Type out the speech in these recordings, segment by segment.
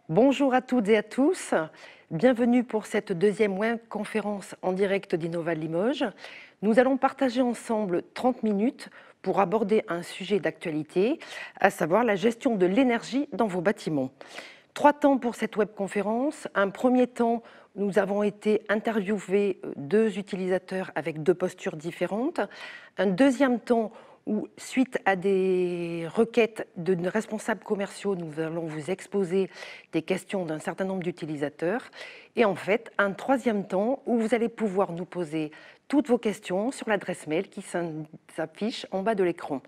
Bonjour à toutes et à tous. Bienvenue pour cette deuxième webconférence en direct d'Innova Limoges. Nous allons partager ensemble 30 minutes pour aborder un sujet d'actualité, à savoir la gestion de l'énergie dans vos bâtiments. 3 temps pour cette webconférence. Un premier temps, nous avons été interviewés 2 utilisateurs avec 2 postures différentes. Un deuxième temps où, suite à des requêtes de responsables commerciaux, nous allons vous exposer des questions d'un certain nombre d'utilisateurs. Et en fait, un troisième temps où vous allez pouvoir nous poser toutes vos questions sur l'adresse mail qui s'affiche en bas de l'écran.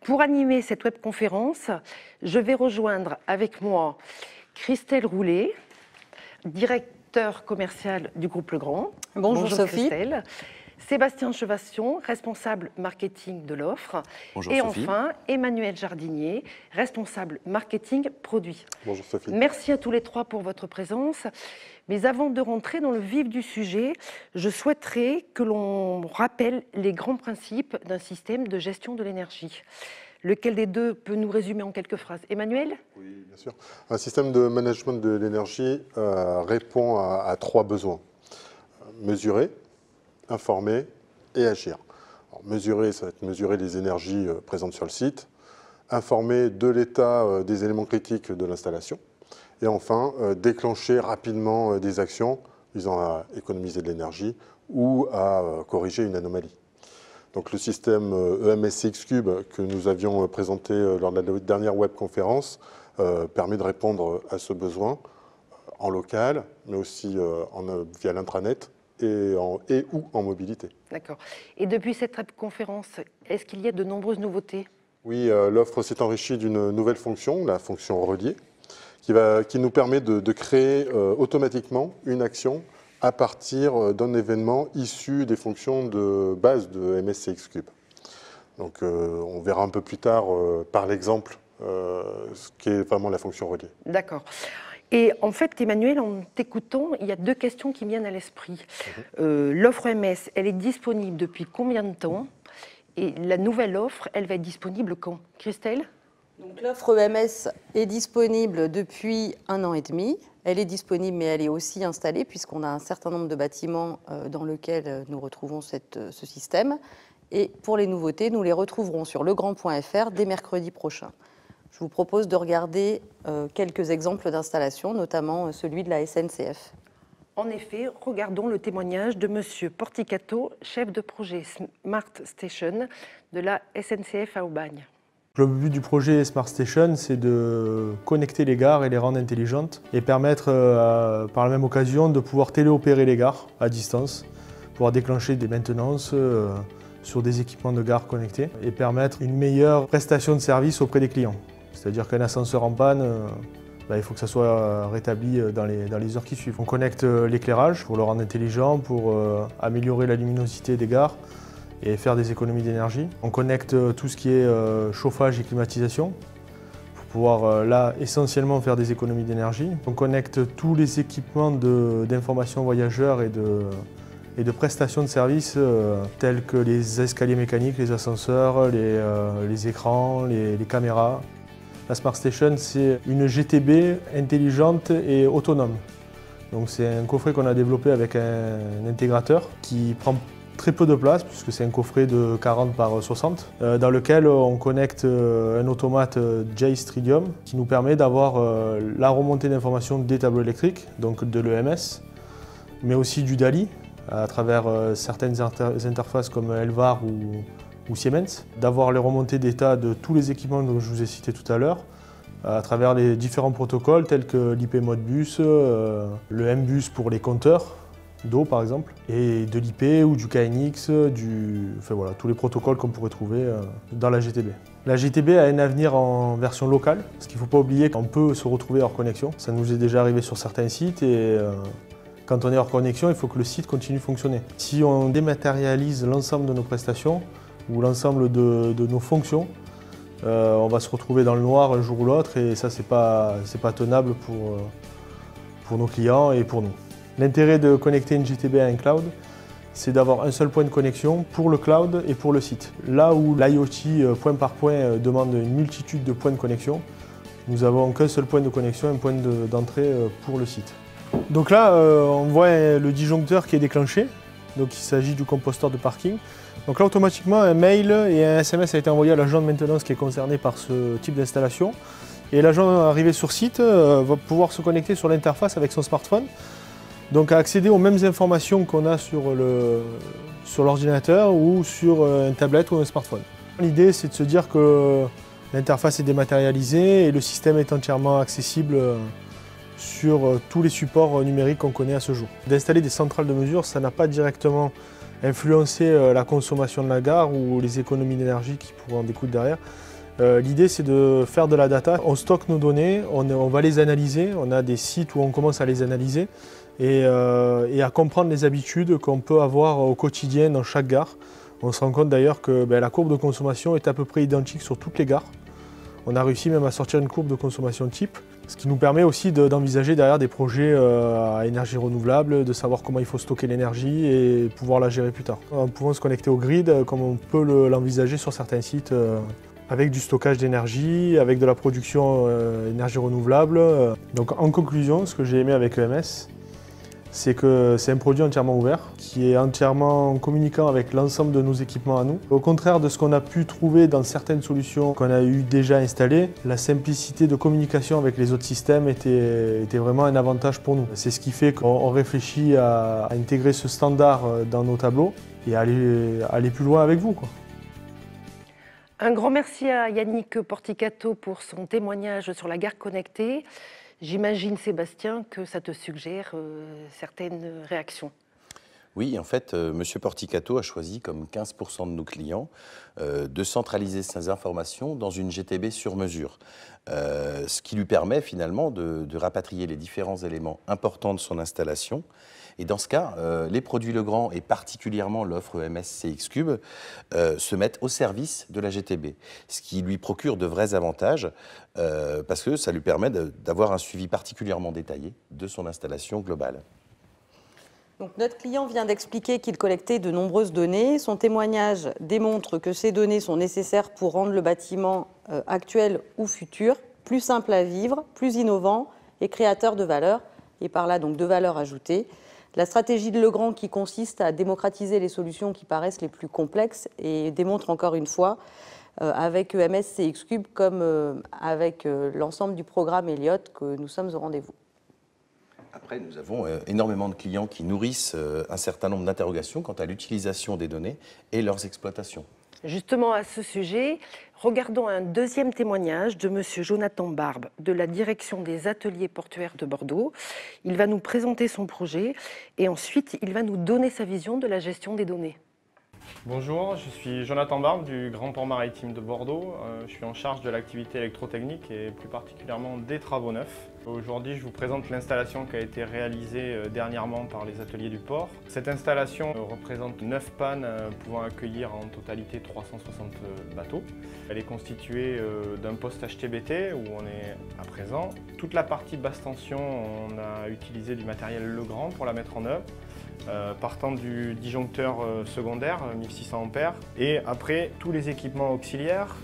Pour animer cette webconférence, je vais rejoindre avec moi Christelle Roulet, directeur commercial du groupe Legrand. Bonjour Sophie. Christelle. Sébastien Chevassion, responsable marketing de l'offre. Bonjour et Sophie. Enfin, Emmanuel Jardinier, responsable marketing produit. Bonjour Sophie. Merci à tous les 3 pour votre présence. Mais avant de rentrer dans le vif du sujet, je souhaiterais que l'on rappelle les grands principes d'un système de gestion de l'énergie. Lequel des deux peut nous résumer en quelques phrases? Emmanuel? Oui, bien sûr. Un système de management de l'énergie répond à 3 besoins. Mesurer, informer et agir. Alors, mesurer, ça va être mesurer les énergies présentes sur le site. Informer de l'état des éléments critiques de l'installation. Et enfin, déclencher rapidement des actions visant à économiser de l'énergie ou à corriger une anomalie. Donc le système EMS Cube que nous avions présenté lors de la dernière webconférence permet de répondre à ce besoin en local, mais aussi via l'intranet et ou en mobilité. D'accord. Et depuis cette webconférence, est-ce qu'il y a de nombreuses nouveautés? Oui, l'offre s'est enrichie d'une nouvelle fonction, la fonction reliée, qui nous permet de créer automatiquement une action à partir d'un événement issu des fonctions de base de MSCX Cube. Donc on verra un peu plus tard par l'exemple ce qu'est vraiment la fonction reliée. D'accord. Et en fait, Emmanuel, en t'écoutant, il y a 2 questions qui me viennent à l'esprit. L'offre MS, elle est disponible depuis combien de temps? Et la nouvelle offre, elle va être disponible quand? Christelle? Donc l'offre EMS est disponible depuis 1 an et demi. Elle est disponible, mais elle est aussi installée, puisqu'on a un certain nombre de bâtiments dans lesquels nous retrouvons ce système. Et pour les nouveautés, nous les retrouverons sur legrand.fr dès mercredi prochain. Je vous propose de regarder quelques exemples d'installation, notamment celui de la SNCF. En effet, regardons le témoignage de Monsieur Porticato, chef de projet Smart Station de la SNCF à Aubagne. Le but du projet Smart Station, c'est de connecter les gares et les rendre intelligentes et permettre par la même occasion de pouvoir téléopérer les gares à distance, pouvoir déclencher des maintenances sur des équipements de gare connectés et permettre une meilleure prestation de service auprès des clients. C'est-à-dire qu'un ascenseur en panne, il faut que ça soit rétabli dans les heures qui suivent. On connecte l'éclairage pour le rendre intelligent, pour améliorer la luminosité des gares et faire des économies d'énergie. On connecte tout ce qui est chauffage et climatisation pour pouvoir là essentiellement faire des économies d'énergie. On connecte tous les équipements d'information voyageurs et de prestations de services tels que les escaliers mécaniques, les ascenseurs, les écrans, les caméras. La Smart Station, c'est une GTB intelligente et autonome. Donc c'est un coffret qu'on a développé avec un intégrateur qui prend très peu de place, puisque c'est un coffret de 40 par 60, dans lequel on connecte un automate Jace Tridium qui nous permet d'avoir la remontée d'informations des tableaux électriques, donc de l'EMS, mais aussi du DALI, à travers certaines interfaces comme Elvar ou Siemens, d'avoir les remontées d'état de tous les équipements que je vous ai cités tout à l'heure, à travers les différents protocoles tels que l'IP Modbus, le MBus pour les compteurs d'eau par exemple, et de l'IP ou du KNX, voilà, tous les protocoles qu'on pourrait trouver dans la GTB. La GTB a un avenir en version locale, parce qu'il ne faut pas oublier qu'on peut se retrouver hors connexion. Ça nous est déjà arrivé sur certains sites et quand on est hors connexion, il faut que le site continue de fonctionner. Si on dématérialise l'ensemble de nos prestations ou l'ensemble de nos fonctions, on va se retrouver dans le noir un jour ou l'autre et ça, c'est pas tenable pour nos clients et pour nous. L'intérêt de connecter une GTB à un cloud, c'est d'avoir un seul point de connexion pour le cloud et pour le site. Là où l'IoT point par point demande une multitude de points de connexion, Nous n'avons qu'un seul point de connexion, un point d'entrée pour le site. Donc là, on voit le disjoncteur qui est déclenché. Donc il s'agit du composteur de parking. Donc là, automatiquement, un mail et un SMS a été envoyé à l'agent de maintenance qui est concerné par ce type d'installation. Et l'agent arrivé sur site va pouvoir se connecter sur l'interface avec son smartphone. Donc à accéder aux mêmes informations qu'on a sur l'ordinateur ou sur une tablette ou un smartphone. L'idée, c'est de se dire que l'interface est dématérialisée et le système est entièrement accessible sur tous les supports numériques qu'on connaît à ce jour. D'installer des centrales de mesure, ça n'a pas directement influencé la consommation de la gare ou les économies d'énergie qui pourraient en découdre derrière. L'idée, c'est de faire de la data. On stocke nos données, on va les analyser. On a des sites où on commence à les analyser et à comprendre les habitudes qu'on peut avoir au quotidien dans chaque gare. On se rend compte d'ailleurs que la courbe de consommation est à peu près identique sur toutes les gares. On a réussi même à sortir une courbe de consommation type, ce qui nous permet aussi d'envisager derrière des projets à énergie renouvelable, de savoir comment il faut stocker l'énergie et pouvoir la gérer plus tard. En pouvant se connecter au grid, comme on peut l'envisager sur certains sites, avec du stockage d'énergie, avec de la production énergie renouvelable. Donc en conclusion, ce que j'ai aimé avec EMS, c'est que c'est un produit entièrement ouvert, qui est entièrement communiquant avec l'ensemble de nos équipements à nous. Au contraire de ce qu'on a pu trouver dans certaines solutions qu'on a eu déjà installées, la simplicité de communication avec les autres systèmes était vraiment un avantage pour nous. C'est ce qui fait qu'on réfléchit à intégrer ce standard dans nos tableaux et à aller plus loin avec vous, quoi. Un grand merci à Yannick Porticato pour son témoignage sur la gare connectée. J'imagine, Sébastien, que ça te suggère certaines réactions. Oui, en fait, M. Porticato a choisi, comme 15% de nos clients, de centraliser ces informations dans une GTB sur mesure. Ce qui lui permet finalement de rapatrier les différents éléments importants de son installation. Et dans ce cas, les produits Legrand et particulièrement l'offre EMS CX Cube se mettent au service de la GTB, ce qui lui procure de vrais avantages parce que ça lui permet d'avoir un suivi particulièrement détaillé de son installation globale. Donc, notre client vient d'expliquer qu'il collectait de nombreuses données. Son témoignage démontre que ces données sont nécessaires pour rendre le bâtiment actuel ou futur plus simple à vivre, plus innovant et créateur de valeur, et par là donc de valeur ajoutée. La stratégie de Legrand qui consiste à démocratiser les solutions qui paraissent les plus complexes et démontre encore une fois avec EMS CX Cube comme avec l'ensemble du programme Elliott que nous sommes au rendez-vous. Après, nous avons énormément de clients qui nourrissent un certain nombre d'interrogations quant à l'utilisation des données et leurs exploitations. Justement, à ce sujet, regardons un deuxième témoignage de M. Jonathan Barbe, de la direction des ateliers portuaires de Bordeaux. Il va nous présenter son projet et ensuite, il va nous donner sa vision de la gestion des données. Bonjour, je suis Jonathan Barbe du Grand Port Maritime de Bordeaux. Je suis en charge de l'activité électrotechnique et plus particulièrement des travaux neufs. Aujourd'hui, je vous présente l'installation qui a été réalisée dernièrement par les ateliers du port. Cette installation représente 9 pannes pouvant accueillir en totalité 360 bateaux. Elle est constituée d'un poste HTBT où on est à présent. Toute la partie basse tension, on a utilisé du matériel Legrand pour la mettre en œuvre. Partant du disjoncteur secondaire 1600 ampères et après tous les équipements auxiliaires,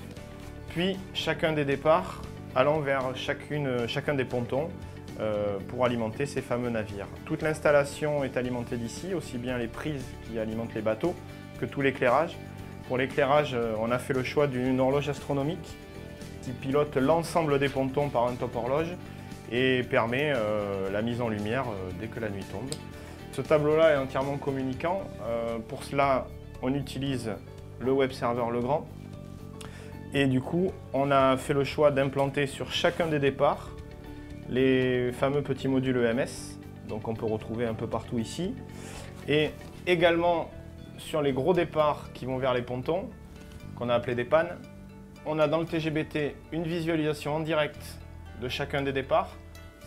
puis chacun des départs allant vers chacun des pontons pour alimenter ces fameux navires. Toute l'installation est alimentée d'ici, aussi bien les prises qui alimentent les bateaux que tout l'éclairage. Pour l'éclairage, on a fait le choix d'une horloge astronomique qui pilote l'ensemble des pontons par un top horloge et permet la mise en lumière dès que la nuit tombe. Ce tableau-là est entièrement communicant. Pour cela, on utilise le web server Legrand. Et du coup, on a fait le choix d'implanter sur chacun des départs les fameux petits modules EMS, donc on peut retrouver un peu partout ici. Et également sur les gros départs qui vont vers les pontons, qu'on a appelés des pannes, on a dans le TGBT une visualisation en direct de chacun des départs,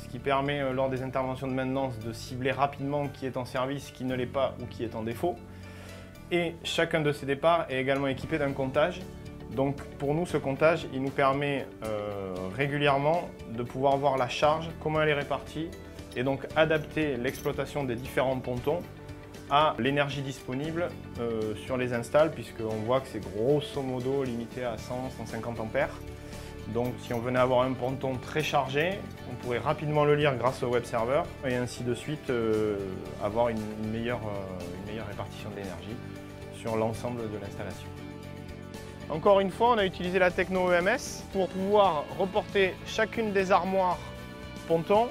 ce qui permet lors des interventions de maintenance de cibler rapidement qui est en service, qui ne l'est pas ou qui est en défaut. Et chacun de ces départs est également équipé d'un comptage. Donc pour nous, ce comptage, il nous permet régulièrement de pouvoir voir la charge, comment elle est répartie, et donc adapter l'exploitation des différents pontons à l'énergie disponible sur les installs, puisqu'on voit que c'est grosso modo limité à 100-150 ampères. Donc si on venait avoir un ponton très chargé, on pourrait rapidement le lire grâce au web server et ainsi de suite avoir une meilleure répartition de l'énergie sur l'ensemble de l'installation. Encore une fois, on a utilisé la techno EMS pour pouvoir reporter chacune des armoires pontons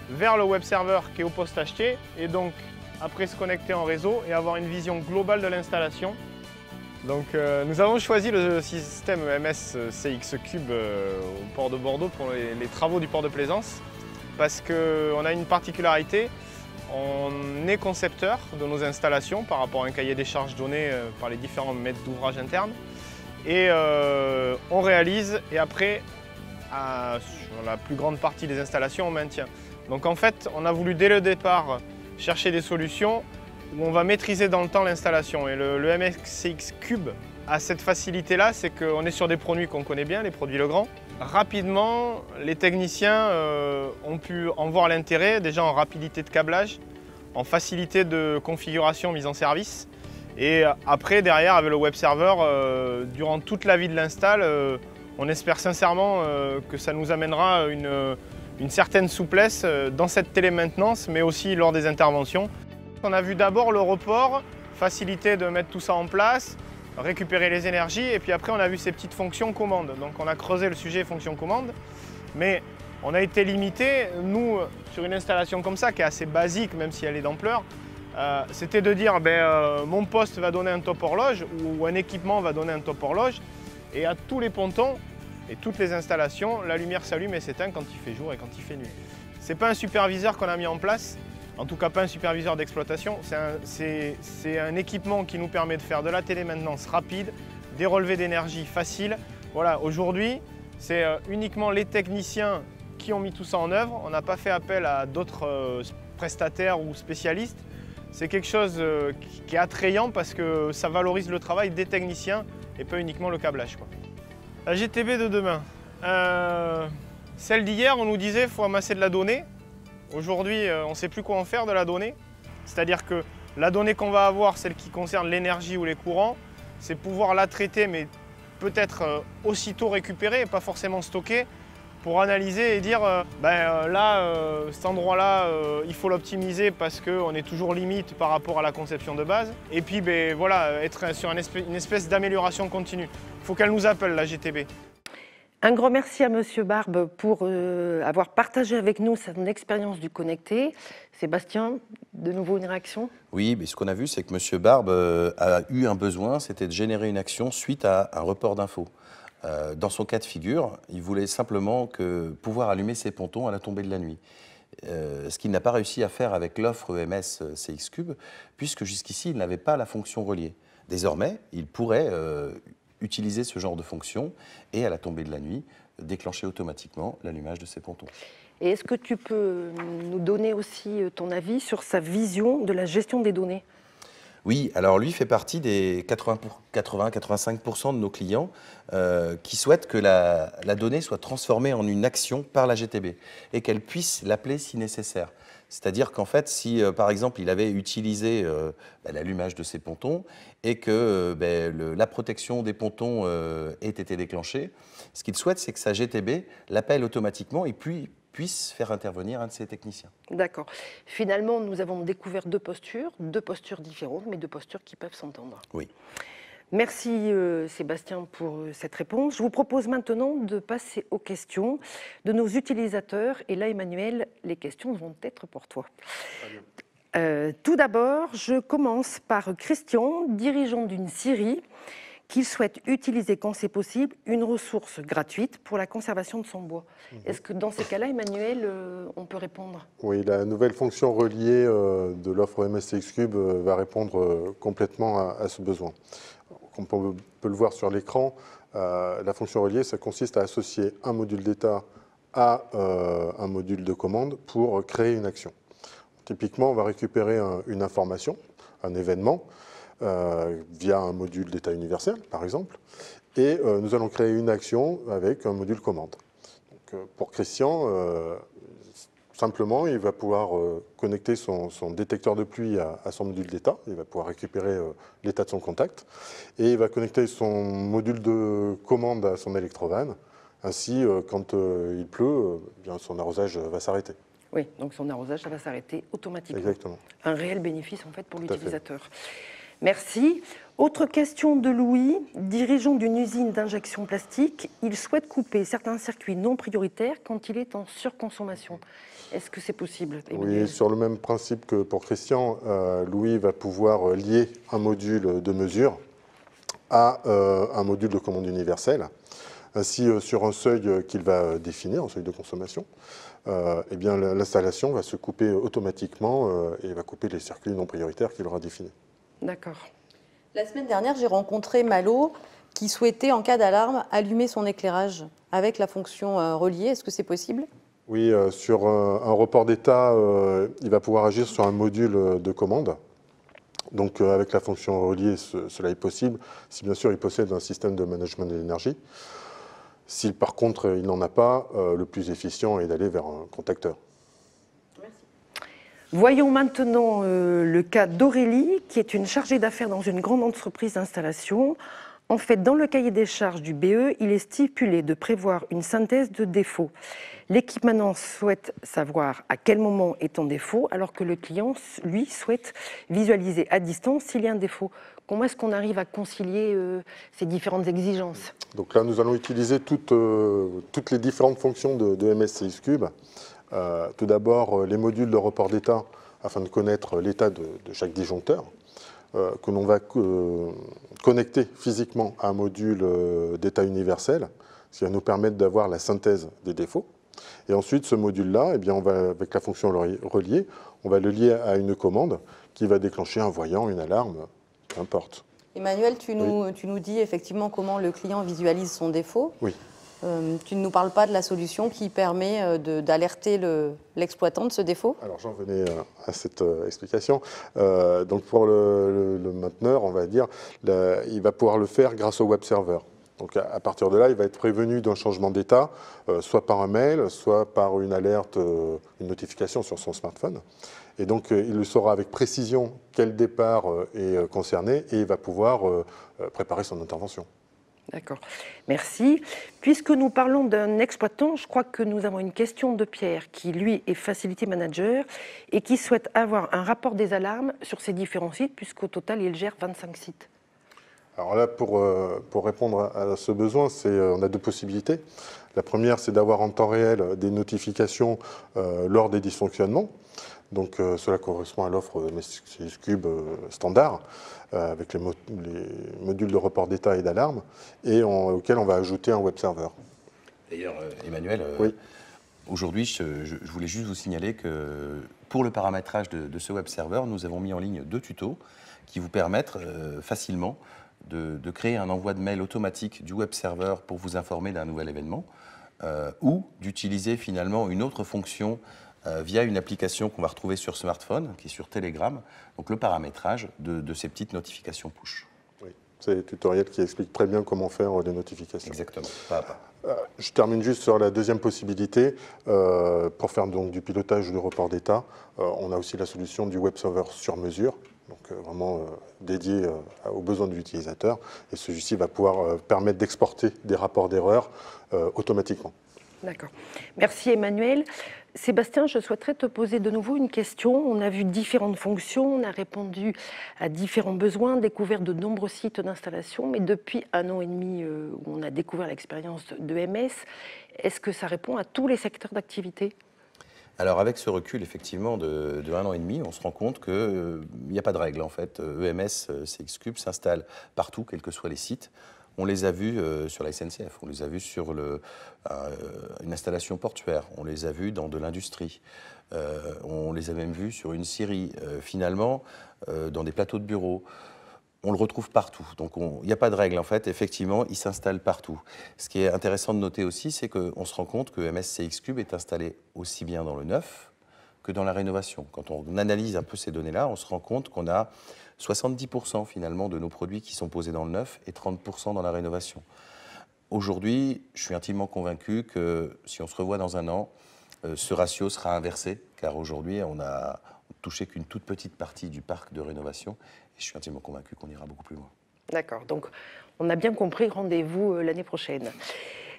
vers le web server qui est au poste acheté et donc après se connecter en réseau et avoir une vision globale de l'installation. Donc nous avons choisi le système EMS CX Cube au port de Bordeaux pour les travaux du port de Plaisance parce qu'on a une particularité, on est concepteur de nos installations par rapport à un cahier des charges donné par les différents maîtres d'ouvrage internes et on réalise et après sur la plus grande partie des installations on maintient. Donc en fait on a voulu dès le départ chercher des solutions où on va maîtriser dans le temps l'installation. Et le MSCX Cube a cette facilité-là, c'est qu'on est sur des produits qu'on connaît bien, les produits Legrand. Rapidement, les techniciens ont pu en voir l'intérêt, déjà en rapidité de câblage, en facilité de configuration mise en service. Et après, derrière, avec le web server, durant toute la vie de l'install, on espère sincèrement que ça nous amènera une certaine souplesse dans cette télémaintenance, mais aussi lors des interventions. On a vu d'abord le report, facilité de mettre tout ça en place, récupérer les énergies, et puis après on a vu ces petites fonctions commandes. Donc on a creusé le sujet fonction commande, mais on a été limité, nous, sur une installation comme ça, qui est assez basique, même si elle est d'ampleur, c'était de dire mon poste va donner un top horloge, ou un équipement va donner un top horloge, et à tous les pontons et toutes les installations, la lumière s'allume et s'éteint quand il fait jour et quand il fait nuit. Ce n'est pas un superviseur qu'on a mis en place, en tout cas pas un superviseur d'exploitation, c'est un équipement qui nous permet de faire de la télémaintenance rapide, des relevés d'énergie faciles. Voilà, aujourd'hui, c'est uniquement les techniciens qui ont mis tout ça en œuvre. On n'a pas fait appel à d'autres prestataires ou spécialistes. C'est quelque chose qui est attrayant parce que ça valorise le travail des techniciens et pas uniquement le câblage, quoi. La GTB de demain. Celle d'hier, on nous disait qu'il faut amasser de la donnée. Aujourd'hui, on ne sait plus quoi en faire de la donnée. C'est-à-dire que la donnée qu'on va avoir, celle qui concerne l'énergie ou les courants, c'est pouvoir la traiter, mais peut-être aussitôt récupérer et pas forcément stocker, pour analyser et dire cet endroit-là, il faut l'optimiser parce qu'on est toujours limite par rapport à la conception de base. Et puis voilà, être sur une espèce d'amélioration continue. Il faut qu'elle nous appelle, la GTB. Un grand merci à Monsieur Barbe pour avoir partagé avec nous son expérience du connecté. Sébastien, de nouveau une réaction? Oui, mais ce qu'on a vu, c'est que Monsieur Barbe a eu un besoin, c'était de générer une action suite à un report d'infos. Dans son cas de figure, il voulait simplement pouvoir allumer ses pontons à la tombée de la nuit. Ce qu'il n'a pas réussi à faire avec l'offre EMS CX Cube, puisque jusqu'ici, il n'avait pas la fonction reliée. Désormais, il pourrait utiliser ce genre de fonction et à la tombée de la nuit, déclencher automatiquement l'allumage de ses pontons. Et est-ce que tu peux nous donner aussi ton avis sur sa vision de la gestion des données? Oui, alors lui fait partie des 80-85% de nos clients qui souhaitent que la donnée soit transformée en une action par la GTB et qu'elle puisse l'appeler si nécessaire. C'est-à-dire qu'en fait, si par exemple il avait utilisé l'allumage de ses pontons et que la protection des pontons ait été déclenchée, ce qu'il souhaite, c'est que sa GTB l'appelle automatiquement et puis puisse faire intervenir un de ses techniciens. D'accord. Finalement, nous avons découvert deux postures différentes, mais deux postures qui peuvent s'entendre. Oui. Merci Sébastien pour cette réponse. Je vous propose maintenant de passer aux questions de nos utilisateurs. Et là, Emmanuel, les questions vont être pour toi. Tout d'abord, je commence par Christian, dirigeant d'une scierie, qui souhaite utiliser, quand c'est possible, une ressource gratuite pour la conservation de son bois. Est-ce que dans ces cas-là, Emmanuel, on peut répondre? Oui, la nouvelle fonction reliée de l'offre MSCX Cube va répondre complètement à ce besoin. Comme on peut le voir sur l'écran, la fonction reliée, ça consiste à associer un module d'état à un module de commande pour créer une action. Typiquement, on va récupérer une information, un événement, via un module d'état universel, par exemple, et nous allons créer une action avec un module commande. Donc, pour Christian, simplement, il va pouvoir connecter son détecteur de pluie à son module d'état, il va pouvoir récupérer l'état de son contact, et il va connecter son module de commande à son électrovan, Ainsi, quand il pleut, bien, son arrosage va s'arrêter. Oui, donc son arrosage, ça va s'arrêter automatiquement. Exactement. Un réel bénéfice en fait pour Tout à fait. l'utilisateur. Merci. Autre question de Louis, dirigeant d'une usine d'injection plastique. Il souhaite couper certains circuits non prioritaires quand il est en surconsommation. Est-ce que c'est possible, Emmanuel ? Oui, sur le même principe que pour Christian, Louis va pouvoir lier un module de mesure à un module de commande universelle. Ainsi, sur un seuil qu'il va définir, un seuil de consommation, eh bien, l'installation va se couper automatiquement et va couper les circuits non prioritaires qu'il aura définis. D'accord. La semaine dernière, j'ai rencontré Malo qui souhaitait, en cas d'alarme, allumer son éclairage avec la fonction reliée. Est-ce que c'est possible ? Oui, sur un report d'état, il va pouvoir agir sur un module de commande. Donc, avec la fonction reliée, cela est possible, si bien sûr il possède un système de management de l'énergie. Si par contre il n'en a pas, le plus efficient est d'aller vers un contacteur. Voyons maintenant le cas d'Aurélie, qui est une chargée d'affaires dans une grande entreprise d'installation. En fait, dans le cahier des charges du BE, il est stipulé de prévoir une synthèse de défauts. L'équipe maintenant souhaite savoir à quel moment est en défaut, alors que le client, lui, souhaite visualiser à distance s'il y a un défaut. Comment est-ce qu'on arrive à concilier ces différentes exigences ? Donc là, nous allons utiliser toutes les différentes fonctions de MS CX Cube. Tout d'abord, les modules de report d'état, afin de connaître l'état de chaque disjoncteur, que l'on va connecter physiquement à un module d'état universel, ce qui va nous permettre d'avoir la synthèse des défauts. Et ensuite, ce module-là, eh bien, on va, avec la fonction reliée, on va le lier à une commande qui va déclencher un voyant, une alarme, peu importe. Emmanuel, tu nous dis effectivement comment le client visualise son défaut. Oui. Tu ne nous parles pas de la solution qui permet d'alerter l'exploitant de ce défaut ? Alors j'en venais à cette explication. Donc pour le mainteneur, on va dire, il va pouvoir le faire grâce au web server. Donc à partir de là, il va être prévenu d'un changement d'état, soit par un mail, soit par une alerte, une notification sur son smartphone. Et donc il le saura avec précision quel départ est concerné et il va pouvoir préparer son intervention. D'accord, merci. Puisque nous parlons d'un exploitant, je crois que nous avons une question de Pierre, qui lui est Facility Manager et qui souhaite avoir un rapport des alarmes sur ces différents sites, puisqu'au total, il gère 25 sites. Alors là, pour répondre à ce besoin, on a deux possibilités. La première, c'est d'avoir en temps réel des notifications lors des dysfonctionnements. Donc cela correspond à l'offre MS Cube standard, avec les modules de report d'état et d'alarme, et auquel on va ajouter un web server. D'ailleurs, Emmanuel, oui. Aujourd'hui, je voulais juste vous signaler que pour le paramétrage de ce web server, nous avons mis en ligne 2 tutos qui vous permettent facilement de créer un envoi de mail automatique du web server pour vous informer d'un nouvel événement, ou d'utiliser finalement une autre fonction via une application qu'on va retrouver sur smartphone, qui est sur Telegram, donc le paramétrage de ces petites notifications push. Oui, c'est le tutoriel qui explique très bien comment faire les notifications. Exactement, pas à pas. Je termine juste sur la deuxième possibilité. Pour faire donc du pilotage de report d'état, on a aussi la solution du web server sur mesure, donc vraiment dédié aux besoins de l'utilisateur. Et celui-ci va pouvoir permettre d'exporter des rapports d'erreur automatiquement. D'accord. Merci Emmanuel. Sébastien, je souhaiterais te poser de nouveau une question. On a vu différentes fonctions, on a répondu à différents besoins, découvert de nombreux sites d'installation, mais depuis 1 an et demi où on a découvert l'expérience de MS, est-ce que ça répond à tous les secteurs d'activité ? Alors avec ce recul effectivement de 1 an et demi, on se rend compte qu'il n'y a pas de règle en fait. EMS CX Cube s'installe partout, quels que soient les sites. On les a vus sur la SNCF, on les a vus sur une installation portuaire, on les a vus dans de l'industrie, on les a même vus sur une scierie, finalement dans des plateaux de bureau. On le retrouve partout, donc il n'y a pas de règle en fait, effectivement, il s'installe partout. Ce qui est intéressant de noter aussi, c'est qu'on se rend compte que MS CX Cube est installé aussi bien dans le neuf que dans la rénovation. Quand on analyse un peu ces données-là, on se rend compte qu'on a 70% finalement de nos produits qui sont posés dans le neuf et 30% dans la rénovation. Aujourd'hui, je suis intimement convaincu que si on se revoit dans 1 an, ce ratio sera inversé, car aujourd'hui, on n'a touché qu'une toute petite partie du parc de rénovation, et je suis intimement convaincu qu'on ira beaucoup plus loin. D'accord, donc on a bien compris, rendez-vous l'année prochaine.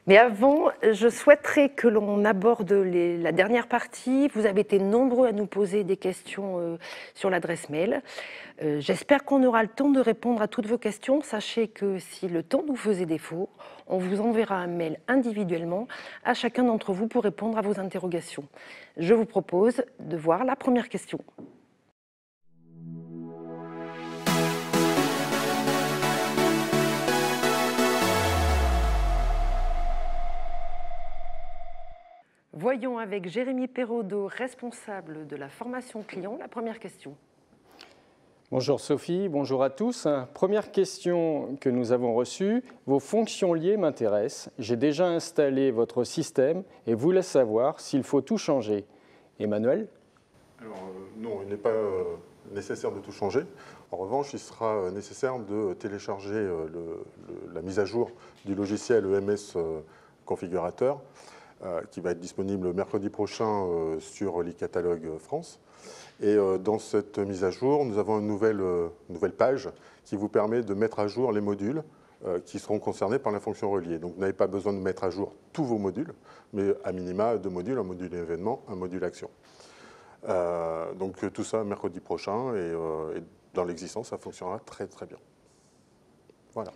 Mais avant, je souhaiterais que l'on aborde la dernière partie. Vous avez été nombreux à nous poser des questions sur l'adresse mail. J'espère qu'on aura le temps de répondre à toutes vos questions. Sachez que si le temps nous faisait défaut, on vous enverra un mail individuellement à chacun d'entre vous pour répondre à vos interrogations. Je vous propose de voir la première question. Voyons avec Jérémy Perraudot, responsable de la formation client, la première question. Bonjour Sophie, bonjour à tous. Première question que nous avons reçue. Vos fonctions liées m'intéressent. J'ai déjà installé votre système et voulais savoir s'il faut tout changer. Emmanuel ? Alors, non, il n'est pas nécessaire de tout changer. En revanche, il sera nécessaire de télécharger la mise à jour du logiciel EMS configurateur qui va être disponible mercredi prochain sur l'e-catalogue France. Et dans cette mise à jour, nous avons une nouvelle page qui vous permet de mettre à jour les modules qui seront concernés par la fonction reliée. Donc vous n'avez pas besoin de mettre à jour tous vos modules, mais à minima 2 modules, un module événement, un module action. Donc tout ça mercredi prochain et dans l'existence, ça fonctionnera très très bien. Voilà.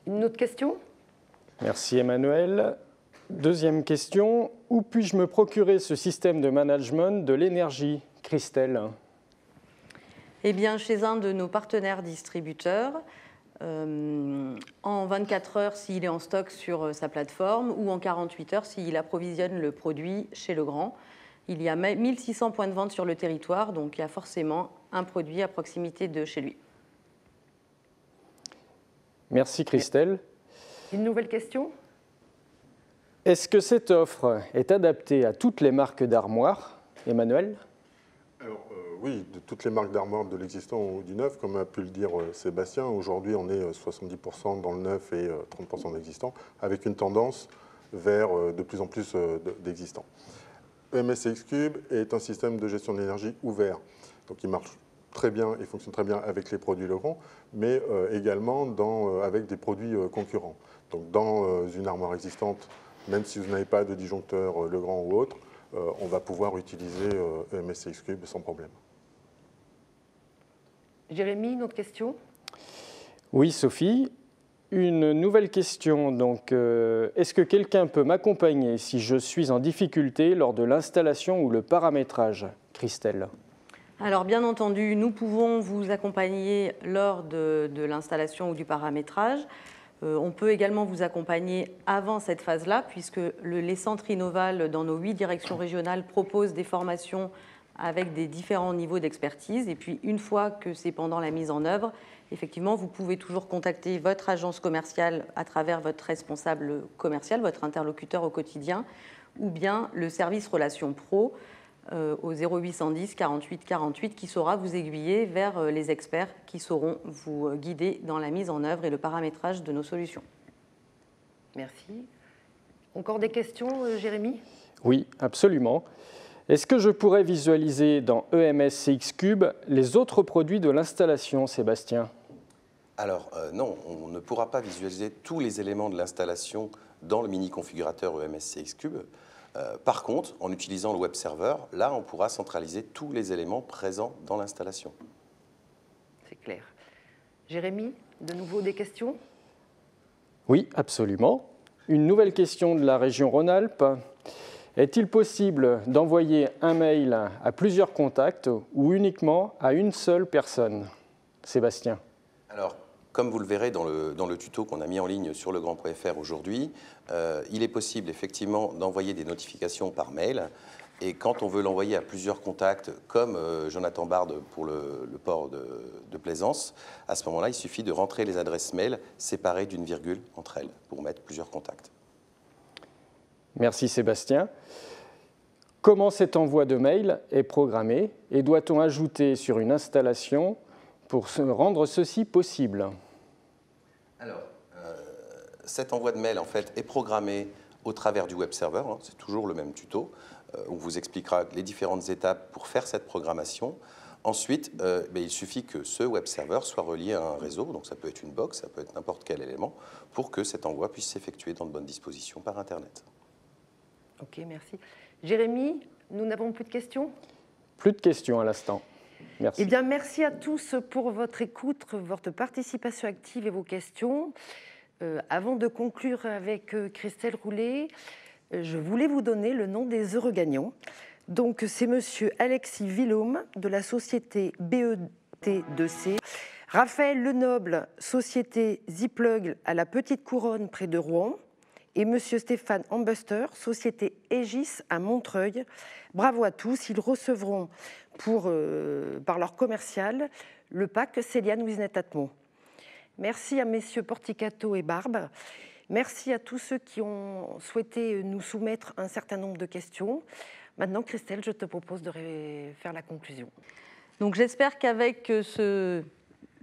Une autre question ? Merci Emmanuel. Deuxième question, où puis-je me procurer ce système de management de l'énergie ? Christelle ? Eh bien, chez un de nos partenaires distributeurs, en 24 heures s'il est en stock sur sa plateforme ou en 48 heures s'il approvisionne le produit chez Legrand. Il y a 1600 points de vente sur le territoire, donc il y a forcément un produit à proximité de chez lui. Merci Christelle. Une nouvelle question ? Est-ce que cette offre est adaptée à toutes les marques d'armoires ? Emmanuel ? Alors, oui, de toutes les marques d'armoires de l'existant ou du neuf, comme a pu le dire Sébastien, aujourd'hui on est 70% dans le neuf et 30% d'existant, avec une tendance vers de plus en plus d'existants. EMS CX-Cube est un système de gestion de l'énergie ouvert, donc il marche très bien et fonctionne très bien avec les produits Legrand, mais également avec des produits concurrents. Donc dans une armoire existante, même si vous n'avez pas de disjoncteur Legrand ou autre, on va pouvoir utiliser EMS CX-Cube sans problème. Jérémy, une autre question ? Oui, Sophie. Une nouvelle question. Donc, est-ce que quelqu'un peut m'accompagner si je suis en difficulté lors de l'installation ou le paramétrage ? Christelle. Alors, bien entendu, nous pouvons vous accompagner lors de l'installation ou du paramétrage. On peut également vous accompagner avant cette phase-là, puisque les centres Innoval, dans nos 8 directions régionales, proposent des formations avec des différents niveaux d'expertise. Et puis, une fois que c'est pendant la mise en œuvre, effectivement, vous pouvez toujours contacter votre agence commerciale à travers votre responsable commercial, votre interlocuteur au quotidien, ou bien le service Relations Pro au 0810 48 48 qui saura vous aiguiller vers les experts qui sauront vous guider dans la mise en œuvre et le paramétrage de nos solutions. Merci. Encore des questions, Jérémy ? Oui, absolument. Est-ce que je pourrais visualiser dans EMS CX-Cube les autres produits de l'installation, Sébastien ? Alors non, on ne pourra pas visualiser tous les éléments de l'installation dans le mini-configurateur EMS CX-Cube. Par contre, en utilisant le web server, là, on pourra centraliser tous les éléments présents dans l'installation. C'est clair. Jérémy, de nouveau des questions ? Oui, absolument. Une nouvelle question de la région Rhône-Alpes. Est-il possible d'envoyer un mail à plusieurs contacts ou uniquement à une seule personne ? Sébastien. Alors, comme vous le verrez dans le tuto qu'on a mis en ligne sur legrand.fr aujourd'hui, il est possible effectivement d'envoyer des notifications par mail. Et quand on veut l'envoyer à plusieurs contacts, comme Jonathan Bard pour le port de Plaisance, à ce moment-là, il suffit de rentrer les adresses mail séparées d'une virgule entre elles pour mettre plusieurs contacts. Merci Sébastien. Comment cet envoi de mail est programmé et doit-on ajouter sur une installation pour rendre ceci possible ? Alors, cet envoi de mail en fait, est programmé au travers du web server, hein, c'est toujours le même tuto, où on vous expliquera les différentes étapes pour faire cette programmation. Ensuite, il suffit que ce web server soit relié à un réseau, donc ça peut être une box, ça peut être n'importe quel élément, pour que cet envoi puisse s'effectuer dans de bonnes dispositions par Internet. Ok, merci. Jérémy, nous n'avons plus de questions? Plus de questions à l'instant. Merci. Eh bien, merci à tous pour votre écoute, votre participation active et vos questions. Avant de conclure avec Christelle Roulet, je voulais vous donner le nom des heureux gagnants. Donc, c'est monsieur Alexis Villaume de la société BET2C, Raphaël Lenoble, société Ziplug à la Petite Couronne près de Rouen, et monsieur Stéphane Ambuster, société Aegis à Montreuil. Bravo à tous, ils recevront par leur commercial le pack Céliane Wisnet Atmo. Merci à messieurs Porticato et Barbe. Merci à tous ceux qui ont souhaité nous soumettre un certain nombre de questions. Maintenant, Christelle, je te propose de faire la conclusion. Donc j'espère qu'avec le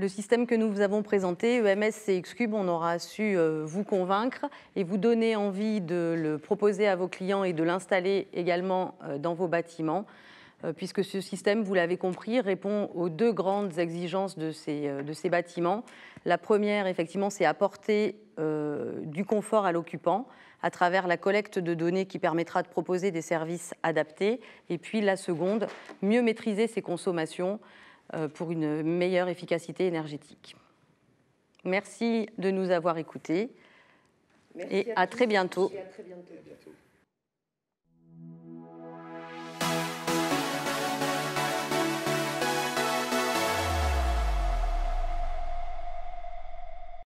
système que nous vous avons présenté, EMS CX-Cube, on aura su vous convaincre et vous donner envie de le proposer à vos clients et de l'installer également dans vos bâtiments, puisque ce système, vous l'avez compris, répond aux deux grandes exigences de ces bâtiments. La première, effectivement, c'est apporter du confort à l'occupant à travers la collecte de données qui permettra de proposer des services adaptés. Et puis la seconde, mieux maîtriser ses consommations pour une meilleure efficacité énergétique. Merci de nous avoir écoutés et à très bientôt. Et à très bientôt.